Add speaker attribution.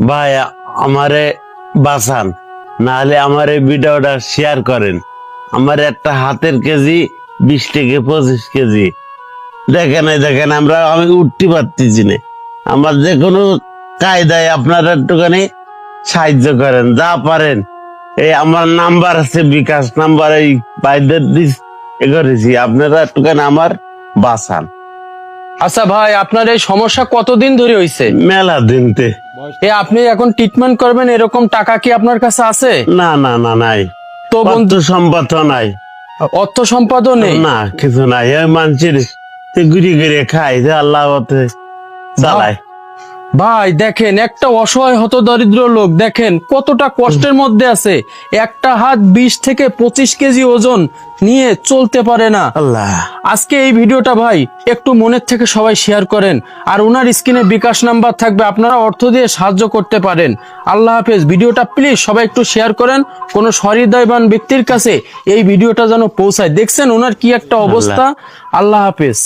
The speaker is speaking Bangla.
Speaker 1: ভাই আমারে বাঁচান, নাহলে আমার এই ভিডিওটা শেয়ার করেন। আমার একটা হাতের কেজি 20 থেকে 25 কেজি। দেখেন আমি উঠতে পারতেছি না। আমার যে কোনো কায়দায় আপনারা একটুখানি সাহায্য করেন, যা পারেন। এই আমার নাম্বার আছে, বিকাশ নাম্বার, এই বাইদের করেছি, আপনারা একটুখানি আমার বাঁচান।
Speaker 2: আচ্ছা ভাই, আপনার এই সমস্যা কতদিন ধরে হয়েছে?
Speaker 1: মেলা দিনতে।
Speaker 2: আপনি এখন ট্রিটমেন্ট করবেন, এরকম টাকা কি আপনার কাছে আছে?
Speaker 1: না নাই।
Speaker 2: তো
Speaker 1: বন্ধু সম্পদ নাই,
Speaker 2: অর্থ সম্পাদও নেই?
Speaker 1: না কিছু নাই। ওই মানুষের ঘুরে ঘুরে খাই, যে আল্লাহ চালায়।
Speaker 2: ভাই দেখেন, একটা অসহায় হতদরিদ্র লোক দেখেন কতটা কষ্টের মধ্যে আছে। একটা হাত 20 থেকে 25 কেজি ওজন নিয়ে চলতে পারে না।
Speaker 1: আল্লাহ,
Speaker 2: আজকে এই ভিডিওটা ভাই একটু মনের থেকে সবাই শেয়ার করেন, আর ওনার স্ক্রিনে বিকাশ নাম্বার থাকবে, আপনারা অর্থ দিয়ে সাহায্য করতে পারেন। আল্লাহ হাফেজ। ভিডিওটা প্লিজ সবাই একটু শেয়ার করেন, কোন সহৃদয়বান ব্যক্তির কাছে এই ভিডিওটা যেন পৌঁছায়। দেখছেন ওনার কি একটা অবস্থা। আল্লাহ হাফেজ।